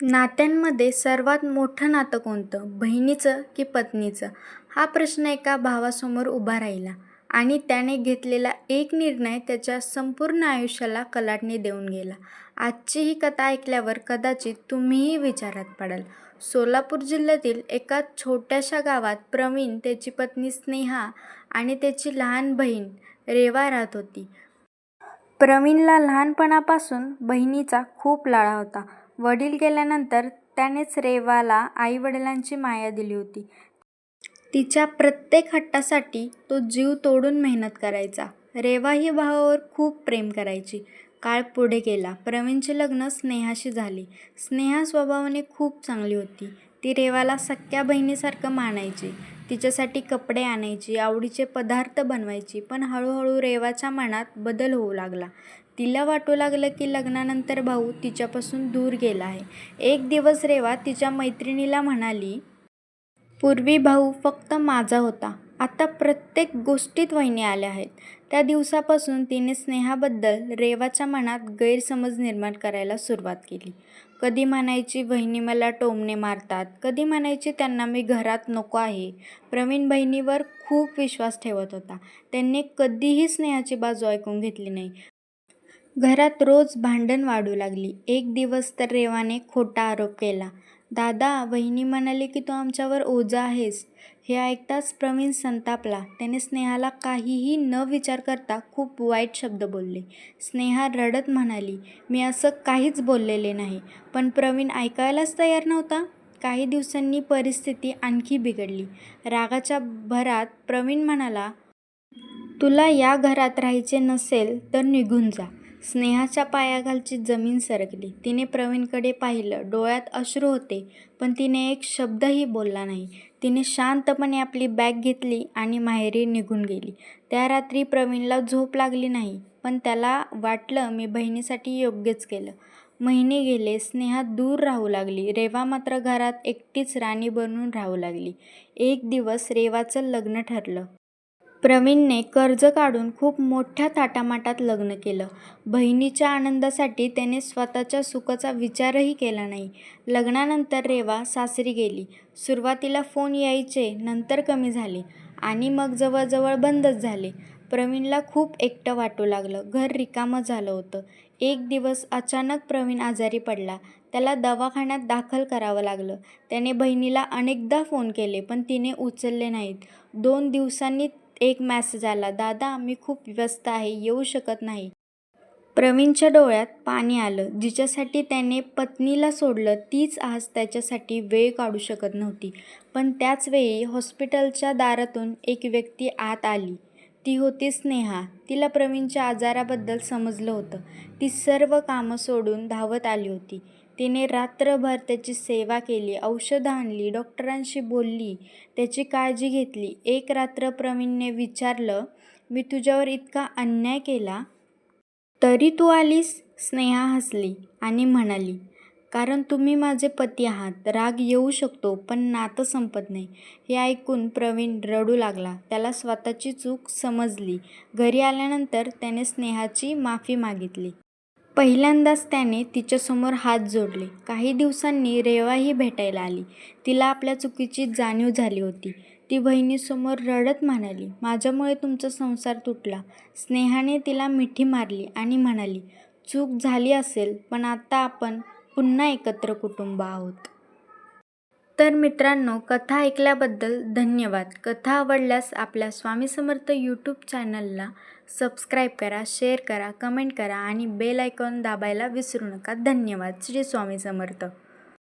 नात्यांमध्ये सर्वात मोठं नातं कोणतं? बहिणीचं की पत्नीचं? हा प्रश्न एका भावासमोर उभा राहिला आणि त्याने घेतलेला एक निर्णय त्याच्या संपूर्ण आयुष्याला कलाटणी देऊन गेला. आजची ही कथा ऐकल्यावर कदाचित तुम्हीही विचारात पडाल. सोलापूर जिल्ह्यातील एका छोट्याशा गावात प्रवीण, त्याची पत्नी स्नेहा आणि त्याची लहान बहीण रेवा राहत होती. प्रवीणला लहानपणापासून बहिणीचा खूप लाड होता. वडील गेल्यानंतर त्यानेच रेवाला आई-वडिलांची माया दिली होती. तिच्या प्रत्येक हट्टासाठी तो जीव तोडून मेहनत करायचा. रेवा ही भावावर खूप प्रेम करायची. काळ पुढे गेला. प्रवीणचे लग्न स्नेहाशी झाले. स्नेहा स्वभावाने खूप चांगली होती. ती रेवाला सख्ख्या बहिणीसारखं मानायची. तिच्यासाठी कपडे आणायची, आवडीचे पदार्थ बनवायची. पण हळूहळू रेवाच्या मनात बदल होऊ लागला. तिला वाटू लागलं की लग्नानंतर भाऊ तिच्यापासून दूर गेला आहे. एक दिवस रेवा तिच्या मैत्रिणीला म्हणाली, पूर्वी भाऊ फक्त माझा होता, आता प्रत्येक गोष्टीत वहिनी आल्या आहेत. त्या दिवसापासून तिने स्नेहाबद्दल रेवाच्या मनात गैरसमज निर्माण करायला सुरुवात केली. कधी म्हणायची वहिनी मला टोमणे मारतात, कधी म्हणायची त्यांना मी घरात नको आहे. प्रवीण बहिणीवर खूप विश्वास ठेवत होता. त्यांनी कधीही स्नेहाची बाजू ऐकून घेतली नाही. घरात रोज भांडण वाढू लागली. एक दिवस तर रेवाने खोटा आरोप केला. दादा, वहिनी म्हणाली की तू आमच्यावर ओझा आहेस. हे ऐकताच प्रवीण संतापला. त्याने स्नेहाला काहीही न विचार करता खूप वाईट शब्द बोलले. स्नेहा रडत म्हणाली, मी असं काहीच बोललेले नाही. पण प्रवीण ऐकायलाच तयार नव्हता. काही दिवसांनी परिस्थिती आणखी बिघडली. रागाच्या भरात प्रवीण म्हणाला, तुला या घरात राहायचे नसेल तर निघून जा. स्नेहाच्या पायाखालची जमीन सरकली. तिने प्रवीणकडे पाहिलं. डोळ्यात अश्रू होते, पण तिने एक शब्दही बोलला नाही. तिने शांतपणे आपली बॅग घेतली आणि माहेरी निघून गेली. त्या रात्री प्रवीणला झोप लागली नाही, पण त्याला वाटलं मी बहिणीसाठी योग्यच केलं. महिने गेले. स्नेहा दूर राहू लागली. रेवा मात्र घरात एकटीच राणी बनून राहू लागली. एक दिवस रेवाचं लग्न ठरलं. प्रवीणने कर्ज काढून खूप मोठ्या थाटामाटात लग्न केलं. बहिणीच्या आनंदासाठी त्याने स्वतःच्या सुखाचा विचारही केला नाही. लग्नानंतर रेवा सासरी गेली. सुरुवातीला फोन यायचे, नंतर कमी झाले आणि मग जवळजवळ बंदच झाले. प्रवीणला खूप एकटं वाटू लागलं. घर रिकामं झालं होतं. एक दिवस अचानक प्रवीण आजारी पडला. त्याला दवाखान्यात दाखल करावं लागलं. त्याने बहिणीला अनेकदा फोन केले, पण तिने उचलले नाहीत. 2 दिवसांनी एक मेसेज आला, दादा मी खूप व्यस्त आहे, येऊ शकत नाही. प्रवीणच्या डोळ्यात पाणी आलं. जिच्यासाठी त्याने पत्नीला सोडलं तीच आज त्याच्यासाठी वेळ काढू शकत नव्हती. पण त्याच वेळी हॉस्पिटलच्या दारातून एक व्यक्ती आत आली. ती होती स्नेहा. तिला प्रवीणच्या आजाराबद्दल समजलं होतं. ती सर्व कामं सोडून धावत आली होती. तिने रात्रभर त्याची सेवा केली, औषधं आणली, डॉक्टरांशी बोलली, त्याची काळजी घेतली. एक रात्र प्रवीणने विचारलं, मी तुझ्यावर इतका अन्याय केला, तरी तू आलीस? स्नेहा हसली आणि म्हणाली, कारण तुम्ही माझे पती आहात. राग येऊ शकतो, पण नातं संपत नाही. हे ऐकून प्रवीण रडू लागला. त्याला स्वतःची चूक समजली. घरी आल्यानंतर त्याने स्नेहाची माफी मागितली. पहिल्यांदाच त्याने तिच्यासमोर हात जोडले. काही दिवसांनी रेवाही भेटायला आली. तिला आपल्या चुकीची जाणीव झाली होती. ती बहिणीसमोर रडत म्हणाली, माझ्यामुळे तुमचा संसार तुटला. स्नेहाने तिला मिठी मारली आणि म्हणाली, चूक झाली असेल, पण आता आपण पुन्हा एकत्र कुटुंब आहोत. तर मित्रांनो, कथा ऐकल्याबद्दल धन्यवाद. कथा आवडल्यास आपल्या स्वामी समर्थ यूट्यूब चॅनलला सबस्क्राईब करा, शेअर करा, कमेंट करा आणि बेल आयकॉन दाबायला विसरू नका. धन्यवाद. श्री स्वामी समर्थ.